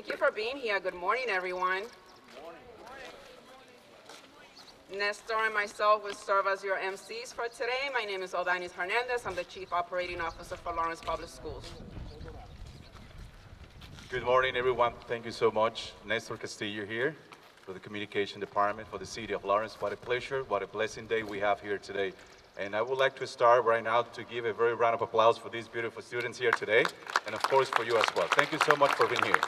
Thank you for being here. Good morning, everyone. Nestor and myself will serve as your MCs for today. My name is Odanis Hernandez. I'm the Chief Operating Officer for Lawrence Public Schools. Good morning, everyone. Thank you so much. Nestor Castillo here for the Communication Department for the City of Lawrence. What a pleasure, what a blessing day we have here today. And I would like to start right now to give a very round of applause for these beautiful students here today, and of course for you as well. Thank you so much for being here.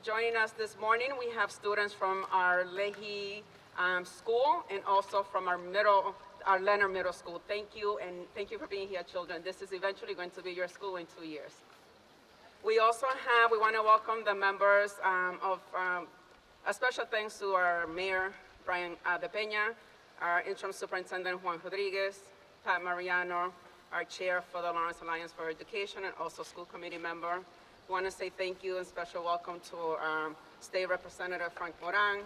Joining us this morning, we have students from our Leahy school and also from our Leonard Middle School. Thank you, and thank you for being here, children. This is eventually going to be your school in 2 years. We want to welcome the members a special thanks to our Mayor, Brian De Peña, our Interim Superintendent, Juan Rodriguez, Pat Mariano, our Chair for the Lawrence Alliance for Education, and also school committee member. We want to say thank you and special welcome to State Representative Frank Moran,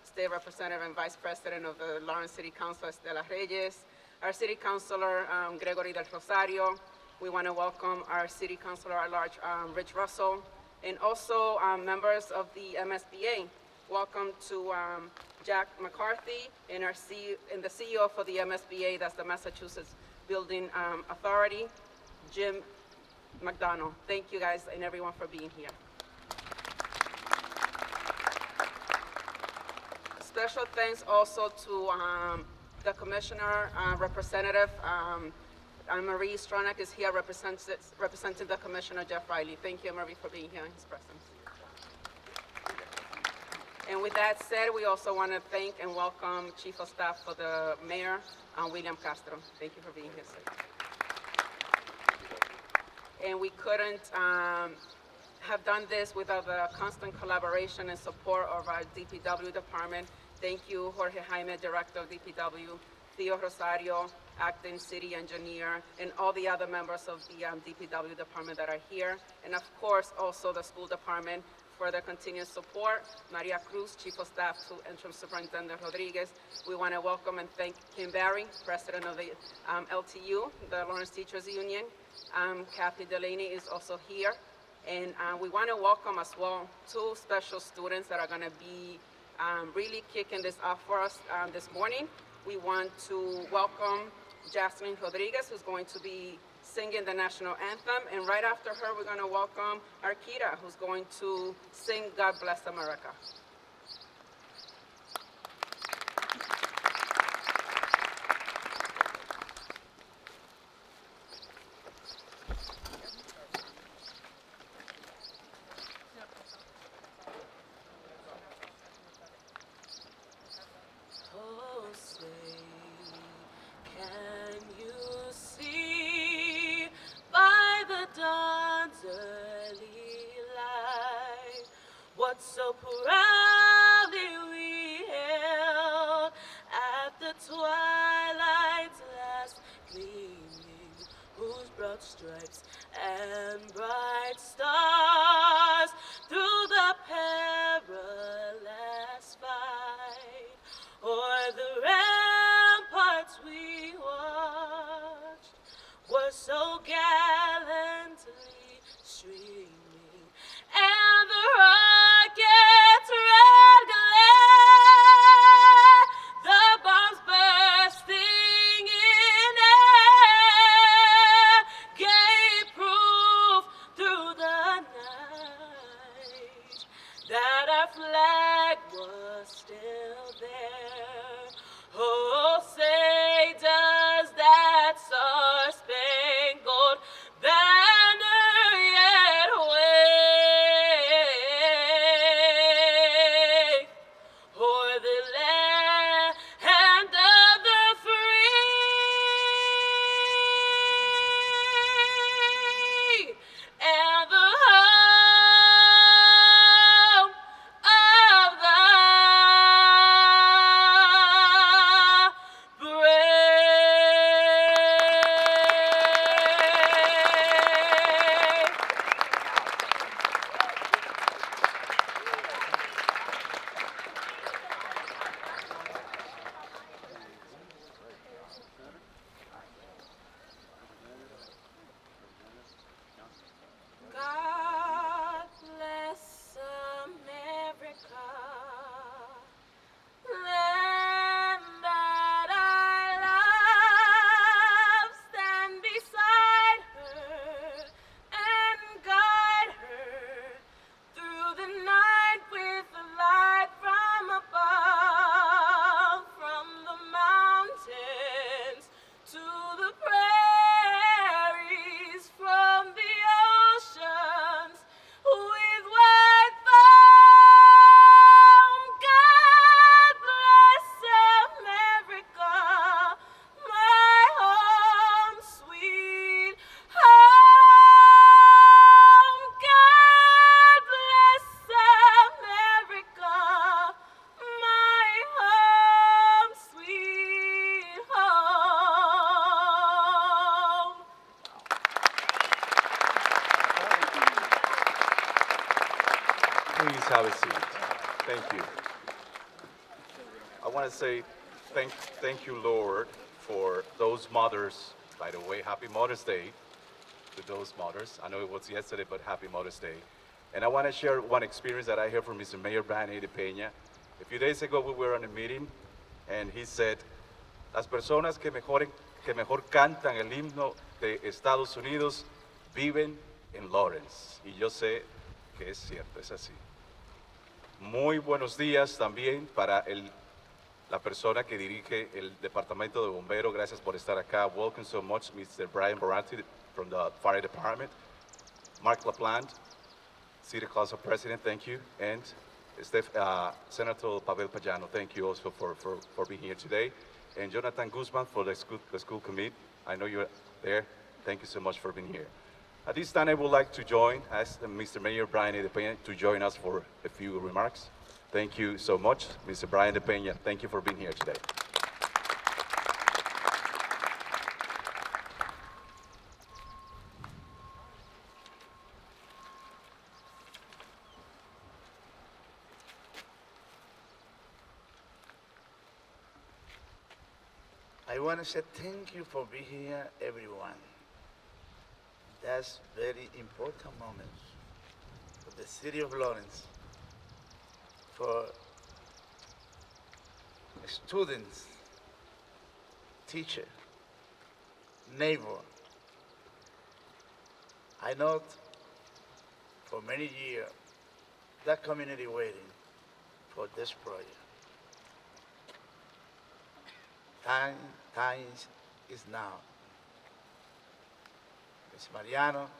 State Representative and Vice President of the Lawrence City Council, Estela Reyes, our City Councilor, Gregory del Rosario. We want to welcome our City Councilor at Large, Rich Russell, and also members of the MSBA. Welcome to Jack McCarthy and the CEO for the MSBA, that's the Massachusetts Building Authority, Jim McDonald. Thank you guys and everyone for being here. Special thanks also to the Commissioner Representative Marie Stronach is here representing the Commissioner Jeff Riley. Thank you, Marie, for being here in his presence. And with that said, we also want to thank and welcome Chief of Staff for the Mayor, William Castro. Thank you for being here, sir. And we couldn't have done this without the constant collaboration and support of our DPW department. Thank you, Jorge Jaime, Director of DPW, Theo Rosario, Acting City Engineer, and all the other members of the DPW department that are here. And of course, also the school department for their continued support. Maria Cruz, Chief of Staff to Interim Superintendent Rodriguez. We want to welcome and thank Kim Barry, President of the LTU, the Lawrence Teachers Union. Kathy Delaney is also here. And we want to welcome as well 2 special students that are going to be really kicking this off for us this morning. We want to welcome Jasmine Rodriguez, who's going to be singing the national anthem. And right after her, we're going to welcome Arkita, who's going to sing God Bless America. So proudly we hailed at the twilight's last gleaming, whose broad stripes and bright stars through the perilous fight o'er the ramparts we watched were so gallantly streaming, and the rockets' red glare, the bombs bursting in air, gave proof through the night that our flag was still there. Oh, say does that star-spangled banner yet wave? Please have a seat. Thank you. I want to say thank you, Lord, for those mothers. By the way, happy Mother's Day to those mothers. I know it was yesterday, but happy Mother's Day. And I want to share one experience that I heard from Mr. Mayor Brian A. de Peña. A few days ago, we were on a meeting, and he said, las personas que mejor cantan el himno de Estados Unidos viven en Lawrence. Y yo sé que es cierto, es así. Muy buenos días también para la persona que dirige el Departamento de Bomberos. Gracias por estar acá. Welcome so much, Mr. Brian Baranti from the Fire Department. Mark LaPlante, City Council President, thank you. And Senator Pavel Payano, thank you also for being here today. And Jonathan Guzman for the school committee. I know you're there. Thank you so much for being here. At this time, I would like to ask Mr. Mayor Brian de Peña to join us for a few remarks. Thank you so much, Mr. Brian de Peña. Thank you for being here today. I want to say thank you for being here, everyone. That's very important moment for the city of Lawrence, for students, teacher, neighbor. I know for many years that community waiting for this project. Time is now. Ms. Mariano,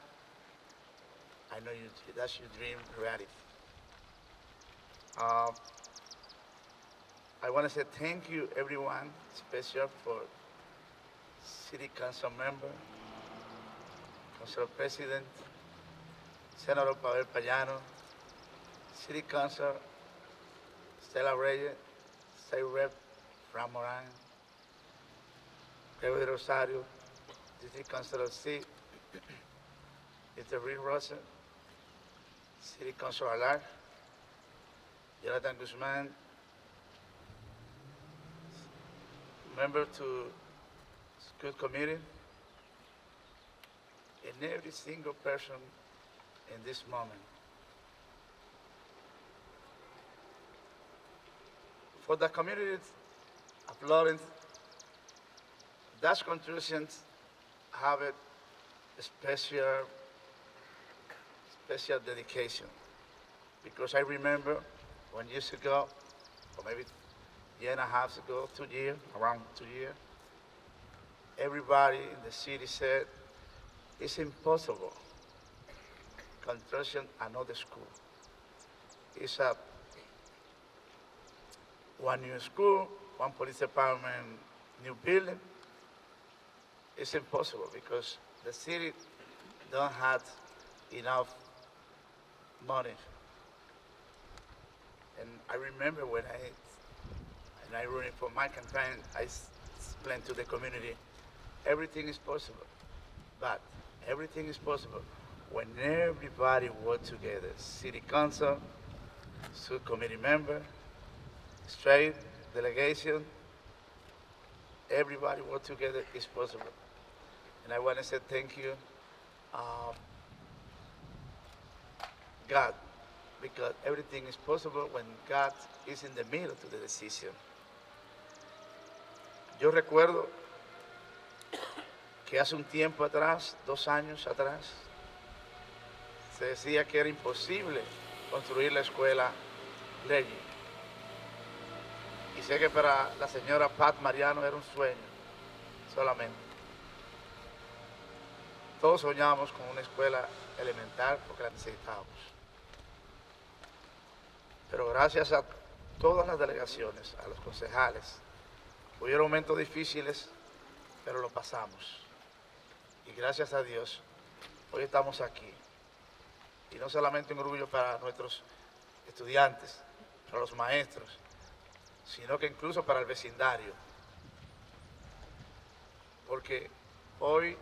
I know that's your dream reality. I want to say thank you, everyone, especially for City Council member, Council President, Senator Pavel Payano, City Council Stella Reyes, State Rep Fran Moran, David Rosario, District Councilor C, Mr. Rick Rosa, City Council Alar, Jonathan Guzman, member to school committee, and every single person in this moment. For the community of Lawrence, that contributions have a special dedication, because I remember 1 year ago, or maybe a year and a half ago, 2 years, around 2 years, everybody in the city said, it's impossible construction another school. It's one new school, one police department, new building. It's impossible because the city don't have enough money. And I remember when I running for my campaign, I explained to the community, everything is possible. But everything is possible when everybody work together. City council, school committee member, state delegation, everybody work together is possible. And I want to say thank you, God, because everything is possible when God is in the middle to the decision. Yo recuerdo que hace un tiempo atrás, 2 años atrás, se decía que era imposible construir la escuela Leahy. Y sé que para la señora Pat Mariano era un sueño solamente. Todos soñábamos con una escuela elemental porque la necesitábamos. Pero gracias a todas las delegaciones, a los concejales, hubieron momentos difíciles, pero lo pasamos. Y gracias a Dios, hoy estamos aquí. Y no solamente un orgullo para nuestros estudiantes, para los maestros, sino que incluso para el vecindario. Porque hoy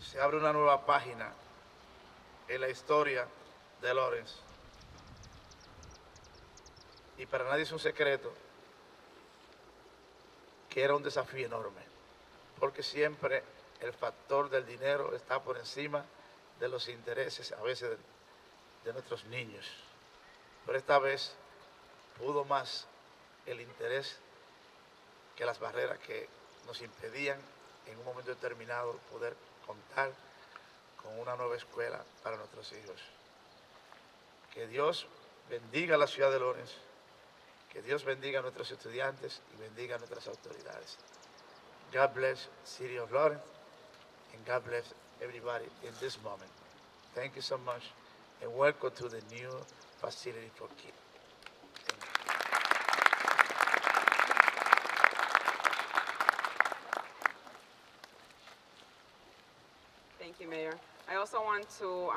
se abre una nueva página en la historia de Lawrence. Y para nadie es un secreto que era un desafío enorme, porque siempre el factor del dinero está por encima de los intereses a veces de nuestros niños. Pero esta vez pudo más el interés que las barreras que nos impedían en un momento determinado poder contar con una nueva escuela para nuestros hijos. Que Dios bendiga a la ciudad de Lawrence, que Dios bendiga a nuestros estudiantes y bendiga a nuestras autoridades. God bless City of Lawrence, and God bless everybody in this moment. Thank you so much, and welcome to the new facility for kids. Thank you, Mayor. I also want to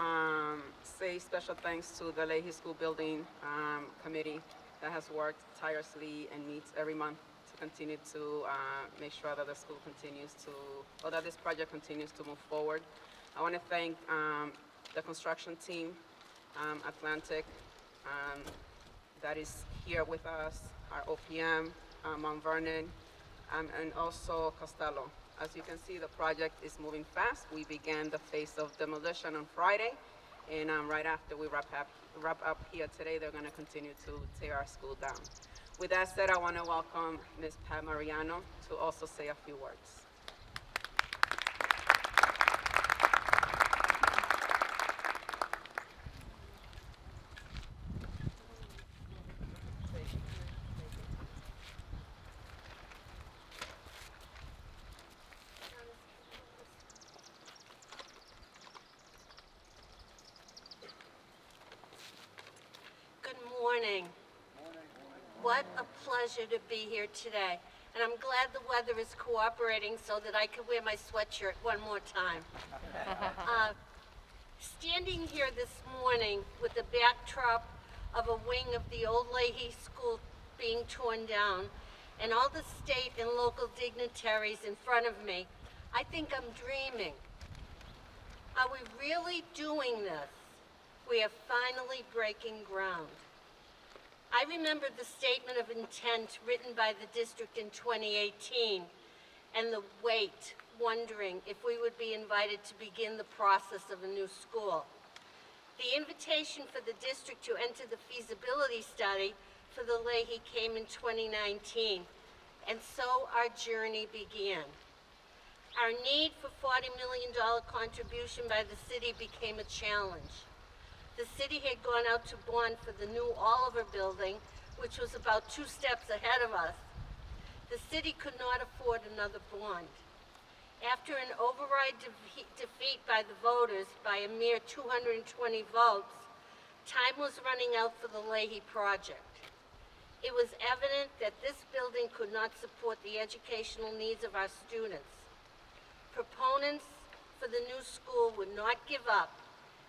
say special thanks to the Leahy School Building Committee that has worked tirelessly and meets every month to continue to make sure that the school continues to, or that this project continues to move forward. I want to thank the construction team, Atlantic, that is here with us, our OPM, Mount Vernon, and also Costello. As you can see, the project is moving fast. We began the phase of demolition on Friday, and right after we wrap up here today, they're going to continue to tear our school down. With that said, I want to welcome Ms. Pat Mariano to also say a few words. Good morning. What a pleasure to be here today. And I'm glad the weather is cooperating so that I can wear my sweatshirt one more time. Standing here this morning with the backdrop of a wing of the old Leahy School being torn down and all the state and local dignitaries in front of me, I think I'm dreaming. Are we really doing this? We are finally breaking ground. I remember the statement of intent written by the district in 2018 and the wait, wondering if we would be invited to begin the process of a new school. The invitation for the district to enter the feasibility study for the Leahy came in 2019, and so our journey began. Our need for $40 million contribution by the city became a challenge. The city had gone out to bond for the new Oliver building, which was about 2 steps ahead of us. The city could not afford another bond. After an override defeat by the voters by a mere 220 votes, time was running out for the Leahy project. It was evident that this building could not support the educational needs of our students. Proponents for the new school would not give up,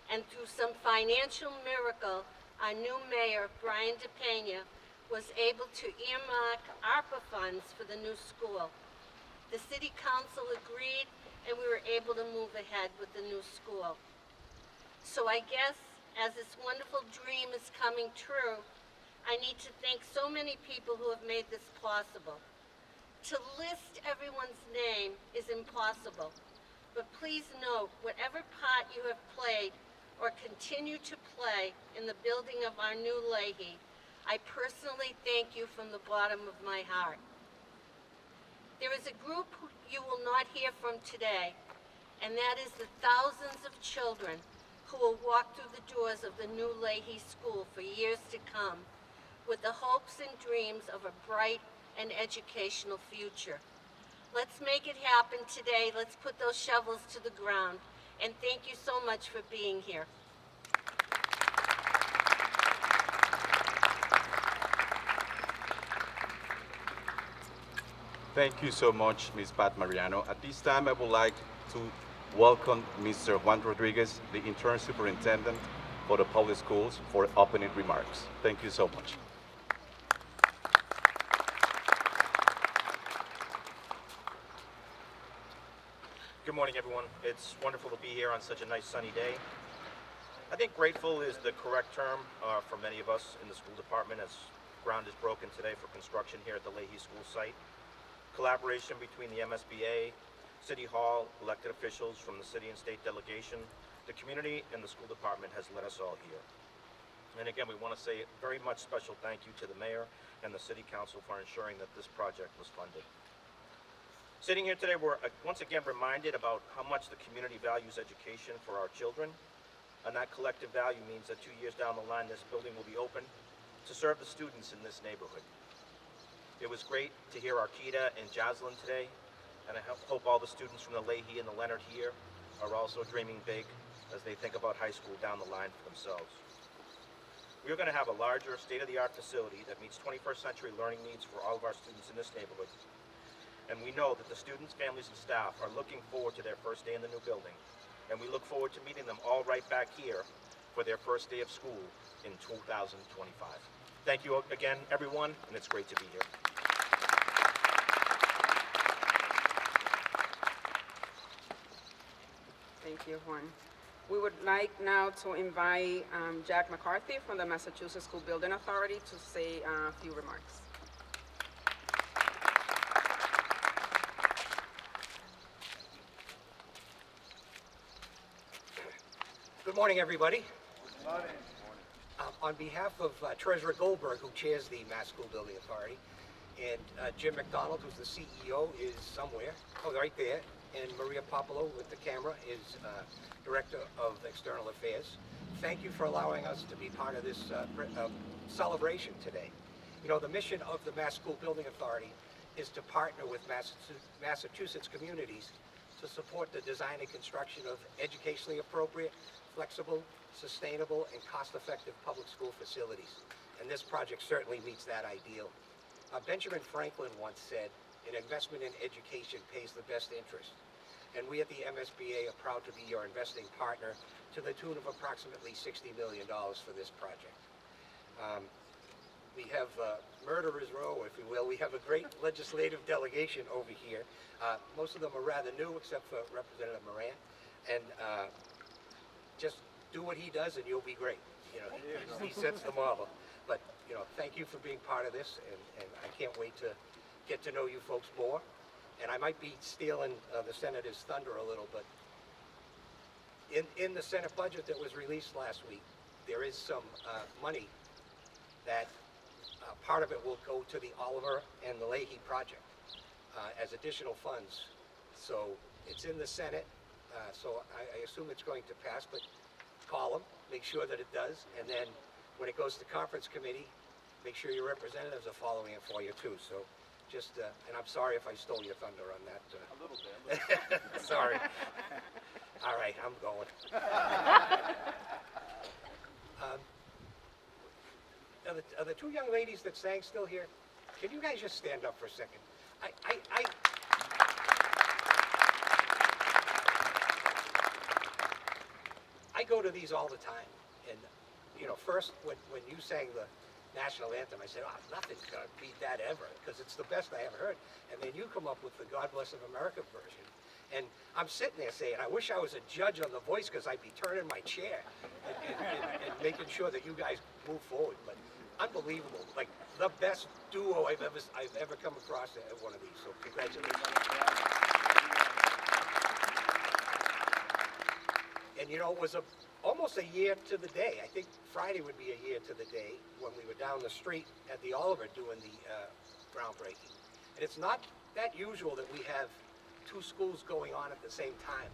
and through some financial miracle, our new mayor, Brian DePena, was able to earmark ARPA funds for the new school. The city council agreed, and we were able to move ahead with the new school. So I guess, as this wonderful dream is coming true, I need to thank so many people who have made this possible. To list everyone's name is impossible, but please note, whatever part you have played or continue to play in the building of our new Leahy, I personally thank you from the bottom of my heart. There is a group who you will not hear from today, and that is the thousands of children who will walk through the doors of the new Leahy School for years to come with the hopes and dreams of a bright and educational future. Let's make it happen today. Let's put those shovels to the ground. And thank you so much for being here. Thank you so much, Ms. Pat Mariano. At this time, I would like to welcome Mr. Juan Rodriguez, the interim superintendent for the public schools, for opening remarks. Thank you so much. Good morning, everyone. It's wonderful to be here on such a nice sunny day. I think grateful is the correct term for many of us in the school department, as Ground is broken today for construction here at the Leahy School site. Collaboration between the MSBA, City Hall, elected officials from the city and state delegation, the community, and the school department has led us all here. And again, we want to say a very much special thank you to the mayor and the city council for ensuring that this project was funded. Sitting here today, we're once again reminded about how much the community values education for our children. And that collective value means that 2 years down the line, this building will be open to serve the students in this neighborhood. It was great to hear Arkita and Jocelyn today, and I hope all the students from the Leahy and the Leonard here are also dreaming big as they think about high school down the line for themselves. We are going to have a larger, state-of-the-art facility that meets 21st century learning needs for all of our students in this neighborhood. And we know that the students, families, and staff are looking forward to their first day in the new building, and we look forward to meeting them all right back here for their first day of school in 2025. Thank you again, everyone, and it's great to be here. Thank you, Juan. We would like now to invite Jack McCarthy from the Massachusetts School Building Authority to say a few remarks. Good morning, everybody. Good morning. On behalf of Treasurer Goldberg, who chairs the Mass School Building Authority, and Jim McDonald, who's the CEO, is somewhere, right there, and Maria Popolo with the camera is Director of External Affairs. Thank you for allowing us to be part of this celebration today. You know, the mission of the Mass School Building Authority is to partner with Massachusetts communities to support the design and construction of educationally appropriate, flexible, sustainable, and cost-effective public school facilities. And this project certainly meets that ideal. Benjamin Franklin once said, "An investment in education pays the best interest." And we at the MSBA are proud to be your investing partner to the tune of approximately $60 million for this project. We have murderers row, if you will. We have a great legislative delegation over here. Most of them are rather new, except for Representative Moran. And just do what he does and you'll be great. You know, he sets the model. But, you know, thank you for being part of this, and I can't wait to get to know you folks more. And I might be stealing the Senator's thunder a little, but in the Senate budget that was released last week, there is some money that part of it will go to the Oliver and the Leahy project as additional funds. So it's in the Senate, so I assume it's going to pass, but call them, make sure that it does, and then when it goes to conference committee, make sure your representatives are following it for you too. So just, and I'm sorry if I stole your thunder on that. A little bit. Sorry. All right, I'm going. Are the two young ladies that sang still here? Can you guys just stand up for a second? I go to these all the time, and you know, first when you sang the national anthem, I said, "Oh, nothing's gonna beat that ever," because it's the best I ever heard. And then you come up with the "God Bless America" version, and I'm sitting there saying, "I wish I was a judge on The Voice, because I'd be turning my chair and making sure that you guys move forward." But unbelievable, like the best duo I've ever come across at one of these. So congratulations. And you know, it was almost a year to the day. I think Friday would be a year to the day when we were down the street at the Oliver doing the groundbreaking. And it's not that usual that we have two schools going on at the same time.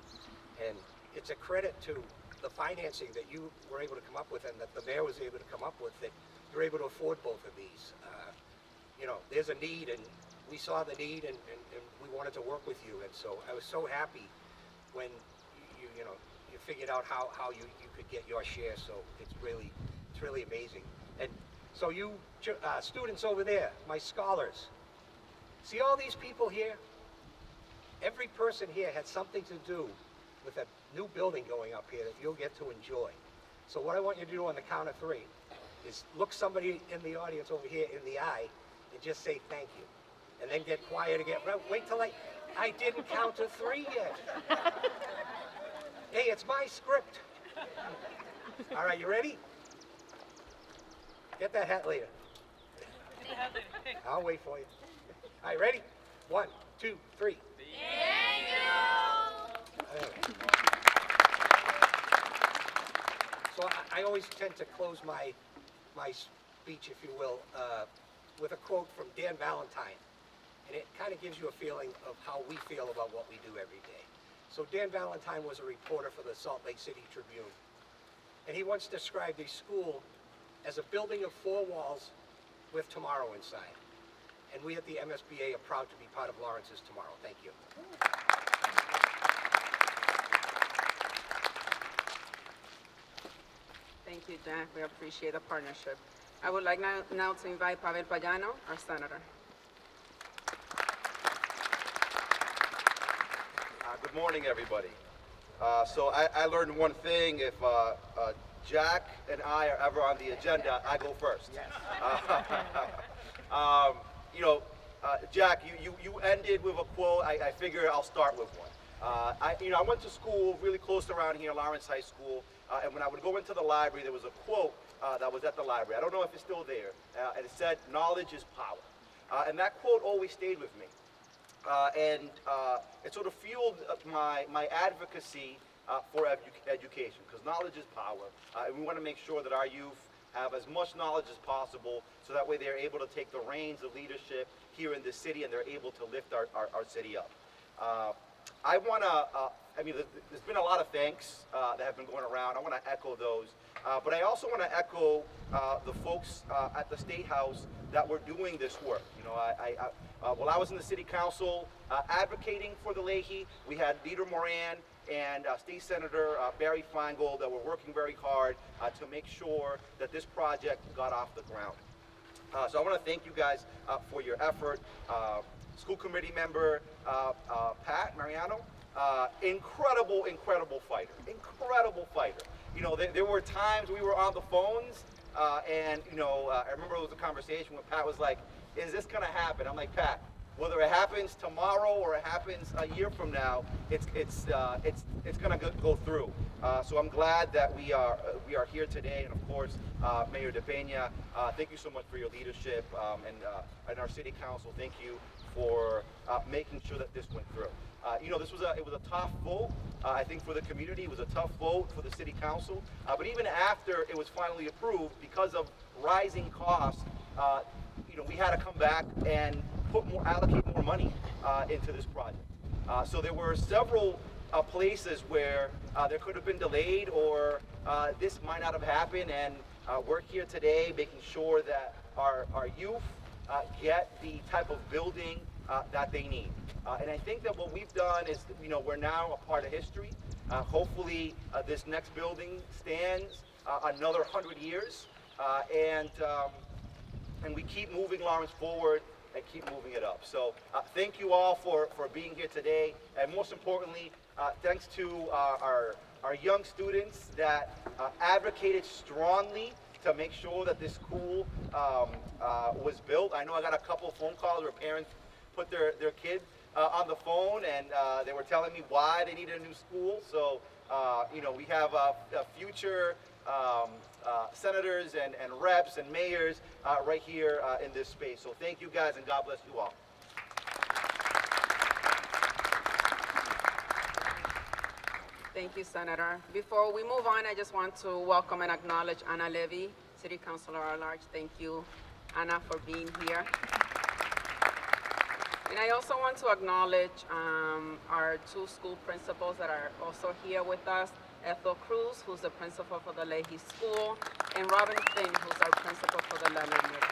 And it's a credit to the financing that you were able to come up with and that the mayor was able to come up with, that you're able to afford both of these. You know, there's a need, and we saw the need, and we wanted to work with you. And so I was so happy when you figured out how you could get your share. So it's really amazing. And so you students over there, my scholars, see all these people here? Every person here had something to do with a new building going up here that you'll get to enjoy. So what I want you to do on the count of three is look somebody in the audience over here in the eye and just say thank you. And then get quiet again. Wait till I didn't count to three yet. Hey, it's my script. All right, you ready? Get that hat later. I'll wait for you. All right, ready? 1, 2, 3. So I always tend to close my speech, if you will, with a quote from Dan Valentine. And it kind of gives you a feeling of how we feel about what we do every day. So Dan Valentine was a reporter for the Salt Lake City Tribune. And he once described a school as a building of 4 walls with tomorrow inside. And we at the MSBA are proud to be part of Lawrence's tomorrow. Thank you. Thank you, Jack. We appreciate the partnership. I would like now to invite Pavel Payano, our senator. Good morning, everybody. So I learned one thing: if Jack and I are ever on the agenda, I go first. You know, Jack, you ended with a quote. I figure I'll start with one. I went to school really close around here, Lawrence High School, and when I would go into the library, there was a quote that was at the library. I don't know if it's still there, and it said, "Knowledge is power," and that quote always stayed with me. And it sort of fueled my advocacy for education, because knowledge is power, and we want to make sure that our youth have as much knowledge as possible, so that way they're able to take the reins of leadership here in the city, and they're able to lift our city up. I want to, there's been a lot of thanks that have been going around. I want to echo those. But I also want to echo the folks at the State House that were doing this work. You know, while I was in the City Council advocating for the Leahy, we had Leader Moran and State Senator Barry Feingold that were working very hard to make sure that this project got off the ground. So I want to thank you guys for your effort. School committee member Pat Mariano, incredible fighter. You know, there were times we were on the phones, and you know, I remember it was a conversation when Pat was like, "Is this gonna happen?" I'm like, "Pat, whether it happens tomorrow or it happens a year from now, it's gonna go through." So I'm glad that we are here today, and of course, Mayor DePena, thank you so much for your leadership, and our City Council, thank you for making sure that this went through. You know, it was a tough vote. I think for the community, it was a tough vote for the City Council. But even after it was finally approved, because of rising costs, you know, we had to come back and allocate more money into this project. So there were several places where there could have been delayed, or this might not have happened. And we're here today making sure that our youth get the type of building that they need. And I think that what we've done is, you know, we're now a part of history. Hopefully this next building stands another 100 years, and we keep moving Lawrence forward and keep moving it up. So thank you all for being here today, and most importantly, thanks to our young students that advocated strongly to make sure that this school was built. I know I got a couple of phone calls where parents put their kid on the phone, and they were telling me why they needed a new school. So, you know, we have future senators and reps and mayors right here in this space. So thank you guys, and God bless you all. Thank you, Senator. Before we move on, I just want to welcome and acknowledge Anna Levy, City Councilor at Large. Thank you, Anna, for being here. And I also want to acknowledge our 2 school principals that are also here with us, Ethel Cruz, who's the principal for the Leahy School, and Robin Finn, who's our principal for the Leonard Middle.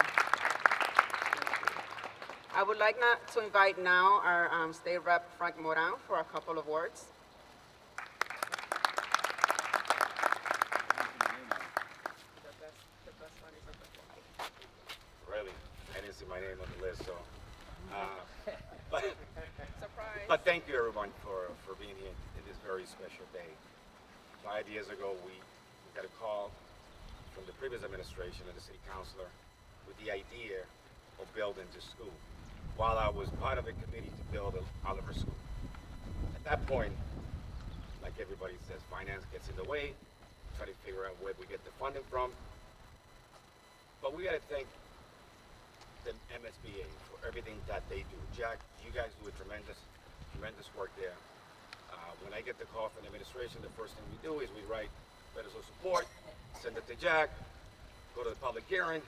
I would like to invite now our State Rep Frank Moran for a couple of words. Really? I didn't see my name on the list, so. Surprise. But thank you, everyone, for being here in this very special day. 5 years ago, we got a call from the previous administration and the city councilor with the idea of building this school, while I was part of the committee to build Oliver School. At that point, like everybody says, finance gets in the way, try to figure out where we get the funding from. But we got to thank the MSBA for everything that they do. Jack, you guys do a tremendous work there. When I get the call from the administration, the first thing we do is we write letters of support, send it to Jack, go to the public hearing,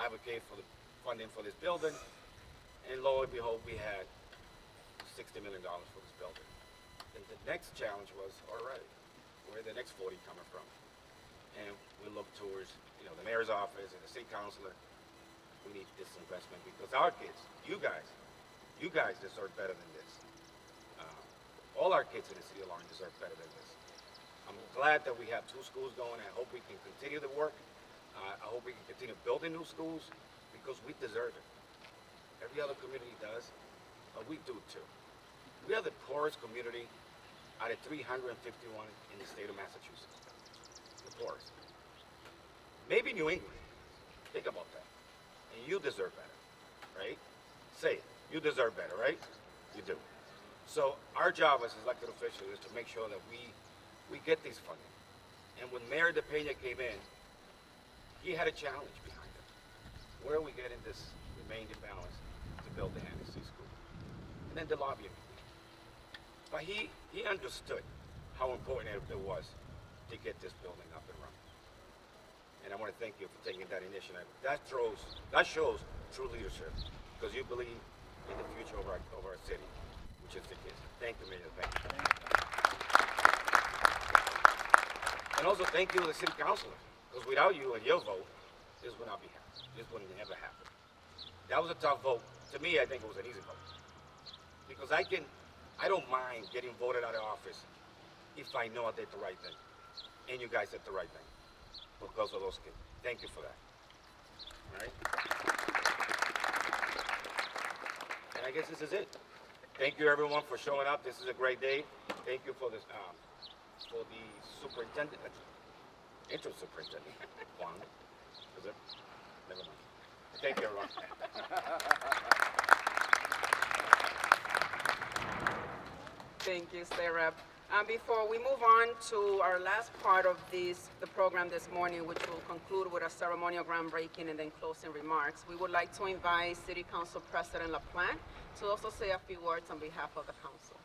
advocate for the funding for this building, and lo and behold, we had $60 million for this building. And the next challenge was, all right, where are the next 40 coming from? And we look towards, the mayor's office and the city councilor. We need this investment because our kids, you guys deserve better than this. All our kids in the city of Lawrence deserve better than this. I'm glad that we have 2 schools going. I hope we can continue the work. I hope we can continue building new schools because we deserve it. Every other community does, but we do too. We are the poorest community out of 351 in the state of Massachusetts. The poorest. Maybe New England. Think about that. And you deserve better, right? Say it. You deserve better, right? You do. So our job as elected officials is to make sure that we get these funding. And when Mayor DePena came in, he had a challenge behind it. Where are we getting this remaining balance to build the Hennessy School? And then the lobbying. But he understood how important it was to get this building up and running. And I want to thank you for taking that initiative. That shows true leadership because you believe in the future of our city, which is the kids. Thank you, Mayor. Thank you. And also thank you to the city councilor, because without you and your vote, this would not be happening. This would never happen. That was a tough vote. To me, I think it was an easy vote. Because I don't mind getting voted out of office if I know I did the right thing. And you guys did the right thing. Because of those kids. Thank you for that. All right? And I guess this is it. Thank you everyone for showing up. This is a great day. Thank you for this, for the superintendent, interim superintendent, Juan. Is it? Never mind. Thank you everyone. Thank you, State Rep. Before we move on to our last part of the program this morning, which will conclude with a ceremonial groundbreaking and then closing remarks, we would like to invite City Council President LaPlante to also say a few words on behalf of the council.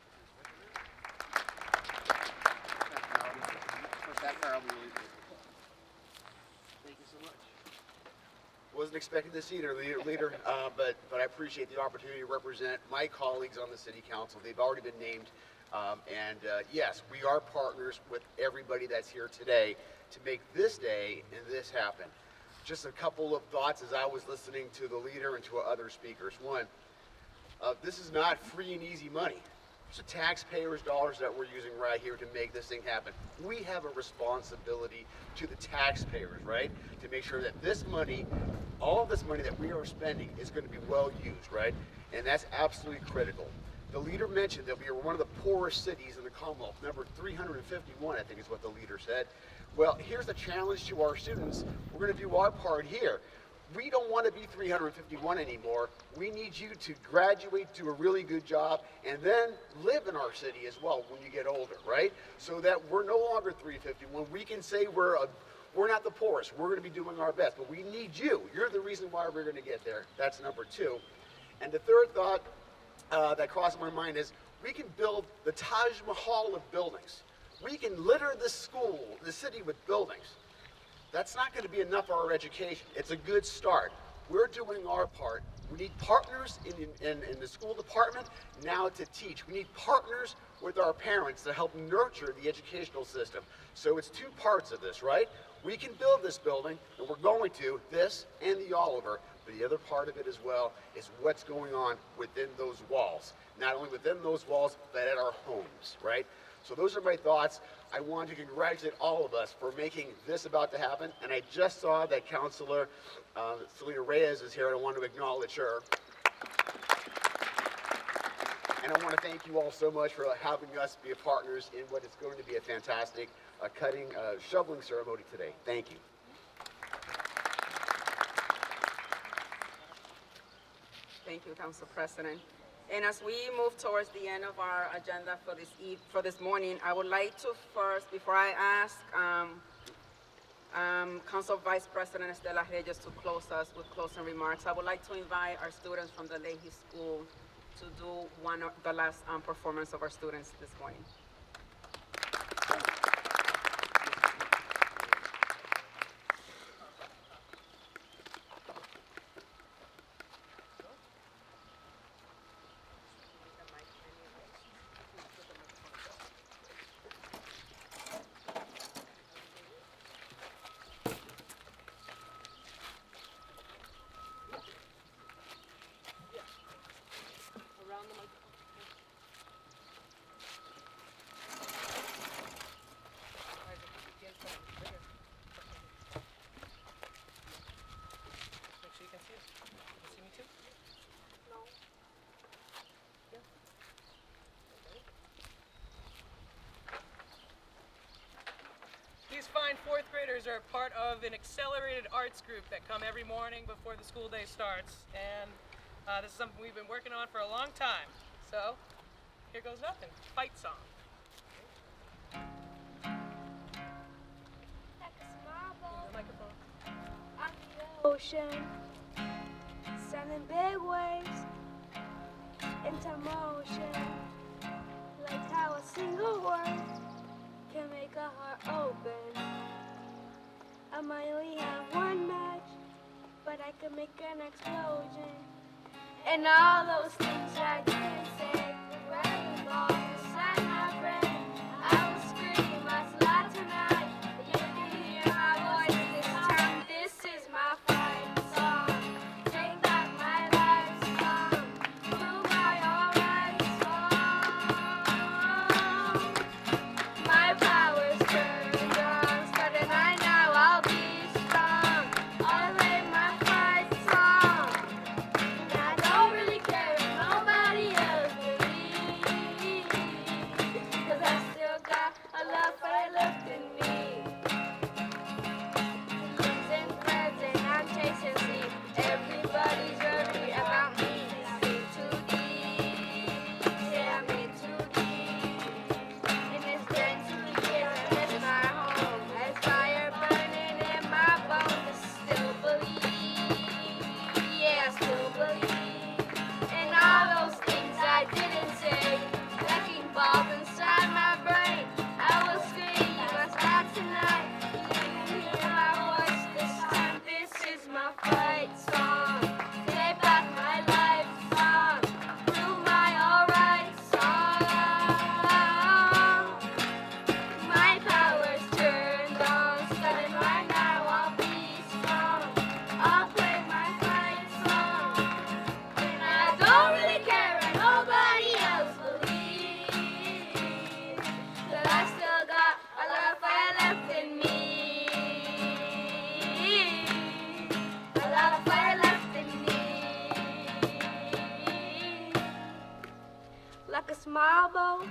Thank you so much. Wasn't expecting this either, leader, but I appreciate the opportunity to represent my colleagues on the city council. They've already been named. Yes, we are partners with everybody that's here today to make this day and this happen. Just a couple of thoughts as I was listening to the leader and to other speakers. One, this is not free and easy money. It's the taxpayers' dollars that we're using right here to make this thing happen. We have a responsibility to the taxpayers, right? To make sure that this money, all of this money that we are spending is going to be well used, right? And that's absolutely critical. The leader mentioned that we are one of the poorest cities in the Commonwealth, number 351, I think is what the leader said. Well, here's the challenge to our students. We're going to do our part here. We don't want to be 351 anymore. We need you to graduate, do a really good job, and then live in our city as well when you get older, right? So that we're no longer 351. We can say we're not the poorest. We're going to be doing our best, but we need you. You're the reason why we're going to get there. That's number 2. And the third thought that crossed my mind is we can build the Taj Mahal of buildings. We can litter the school, the city with buildings. That's not going to be enough for our education. It's a good start. We're doing our part. We need partners in the school department now to teach. We need partners with our parents to help nurture the educational system. So it's 2 parts of this, right? We can build this building, and we're going to, this and the Oliver, but the other part of it as well is what's going on within those walls. Not only within those walls, but at our homes, right? So those are my thoughts. I want to congratulate all of us for making this about to happen. And I just saw that Councilor Selena Reyes is here, and I want to acknowledge her. And I want to thank you all so much for having us be partners in what is going to be a fantastic shoveling ceremony today. Thank you. Thank you, Council President. And as we move towards the end of our agenda for this morning, I would like to first, before I ask Council Vice President Estela Reyes to close us with closing remarks. I would like to invite our students from the Leahy School to do the last performance of our students this morning. These fine fourth graders are part of an accelerated arts group that come every morning before the school day starts. And this is something we've been working on for a long time. So here goes nothing. Fight song. Like a small boat The microphone. on the ocean, sending big waves into motion. Like how a single word can make a heart open. I might only have one match, but I can make an explosion. And all those things I didn't say were involved inside my brain. I will scream as loud tonight that you can hear my voice this time. This is my fight song. Take back my life song. Do my alright song. My power's turned on. Starting right now, I'll be strong. I'll lay my fight song. And I don't really care if nobody else believes. 'Cause I still got a love fight left in me. Losing threads and I'm chasing sleep. Everybody's worried about me. I'm in too deep. Yeah, I'm in too deep. And it's been 2 years and it's my home. There's fire burning in my bones. I still believe. Yeah, I still believe. And all those things I didn't say, wrecking balls inside my brain. I will scream as loud tonight. You can hear my voice this time. This is my fight song. Take back my life song. Prove my alright song. My power's turned on. Starting right now, I'll be strong. I'll play my fight song. And I don't really care if nobody else believes. That I still got a lot of fire left in me. A lot of fire left in me. Like a small boat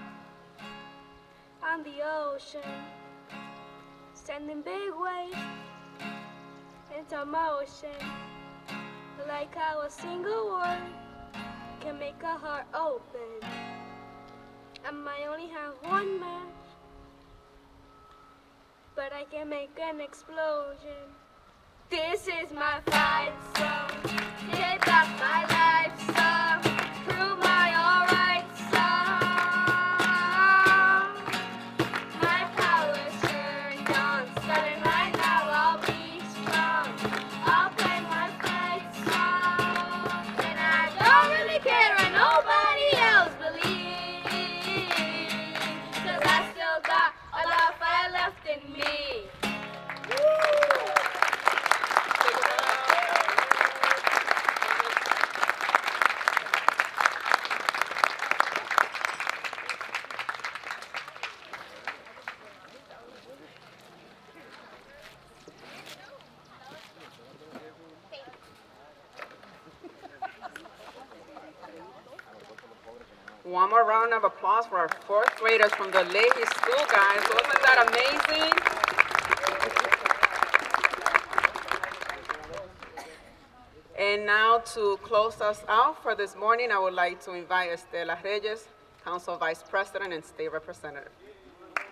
on the ocean, sending big waves into motion. Like how a single word can make a heart open. I might only have one match, but I can make an explosion. This is my fight song. Take back my life song. Prove my alright song. My power's turned on. Starting right now, I'll be strong. I'll play my fight song. And I don't really care if nobody else believes. 'Cause I still got a lot of fire left in me. One more round of applause for our fourth graders from the Leahy School, guys. Wasn't that amazing? And now to close us out for this morning, I would like to invite Estela Reyes, Council Vice President and State Representative.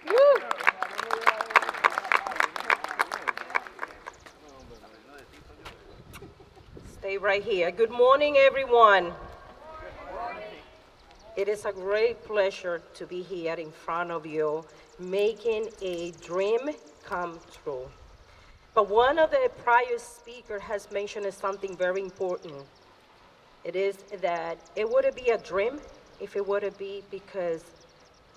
Woo! stay right here. Good morning, everyone. It is a great pleasure to be here in front of you, making a dream come true. But one of the prior speakers has mentioned something very important. It is that it wouldn't be a dream if it wouldn't be because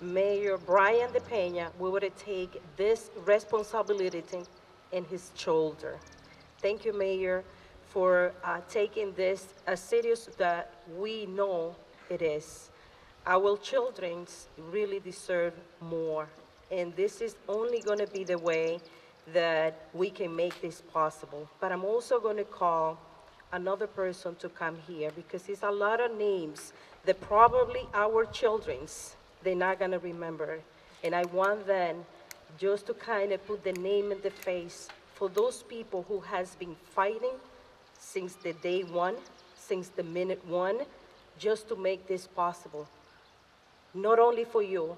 Mayor Brian De Peña would take this responsibility in his shoulder. Thank you, Mayor, for taking this as serious that we know it is. Our children really deserve more, and this is only going to be the way that we can make this possible. But I'm also going to call another person to come here because it's a lot of names that probably our children's, they're not going to remember. And I want them just to kind of put the name in the face for those people who has been fighting since the day one, since the minute one, just to make this possible. Not only for you,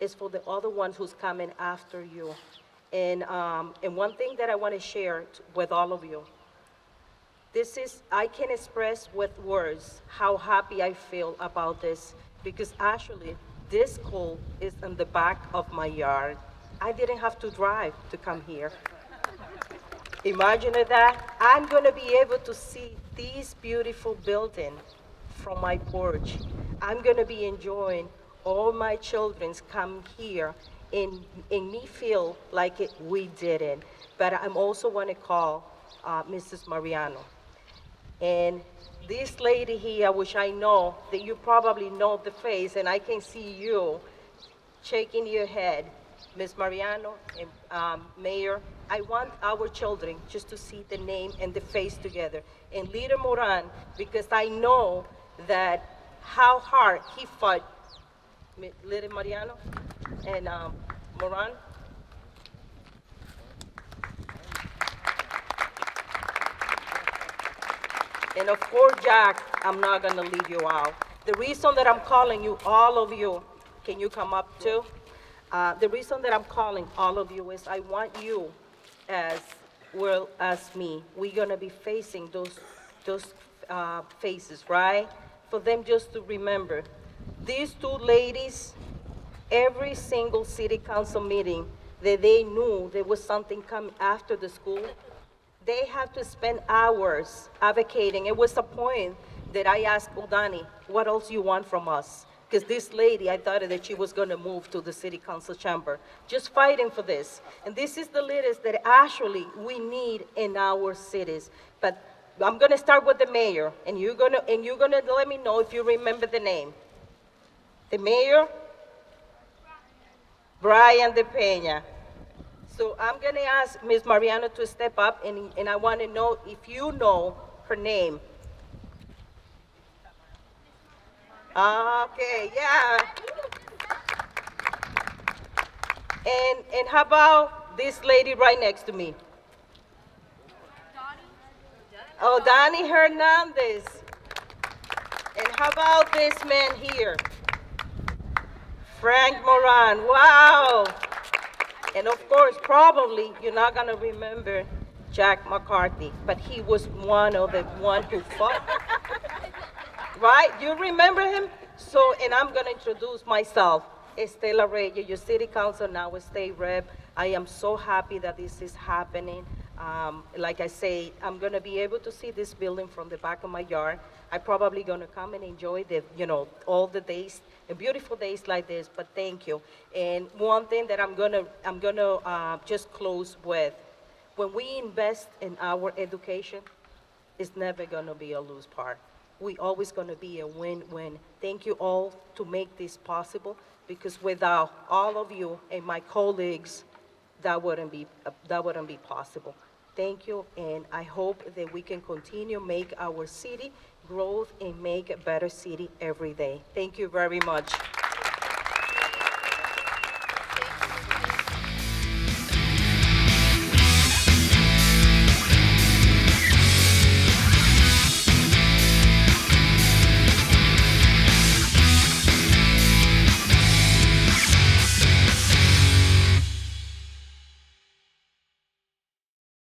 it's for the other ones who's coming after you. And one thing that I want to share with all of you, I can express with words how happy I feel about this because actually this school is in the back of my yard. I didn't have to drive to come here. Imagine that. I'm going to be able to see this beautiful building from my porch. I'm going to be enjoying all my children's come here and me feel like we did it. But I'm also want to call Mrs. Mariano. And this lady here, which I know that you probably know the face, and I can see you shaking your head, Ms. Mariano and Mayor, I want our children just to see the name and the face together. And Leader Moran, because I know that how hard he fought, Leader Mariano and Moran. And of course, Jack, I'm not gonna leave you out. The reason that I'm calling you, all of you, can you come up too? The reason that I'm calling all of you is I want you, as well as me, we're gonna be facing those faces, right? For them just to remember. These two ladies, every single city council meeting that they knew there was something coming after the school, they have to spend hours advocating. It was a point that I asked Odani, what else you want from us? Because this lady, I thought that she was going to move to the city council chamber, just fighting for this. And this is the leaders that actually we need in our cities. But I'm going to start with the mayor, and you're going to let me know if you remember the name. The mayor, Brian De Peña. So I'm going to ask Ms. Mariano to step up, and I want to know if you know her name. Okay, yeah. And how about this lady right next to me? Oh, Donnie Hernandez. And how about this man here? Frank Moran. Wow. And of course, probably you're not going to remember Jack McCarthy, but he was one of the one who fought. Right? You remember him? So, and I'm going to introduce myself. Estela Reyes, your city council, now a state rep. I am so happy that this is happening. Like I say, I'm going to be able to see this building from the back of my yard. I'm probably going to come and enjoy all the days, and beautiful days like this, but thank you. And one thing that I'm gonna just close with, when we invest in our education, it's never gonna be a lose part. We always gonna be a win-win. Thank you all to make this possible, because without all of you and my colleagues, that wouldn't be possible. Thank you, and I hope that we can continue make our city growth and make a better city every day. Thank you very much.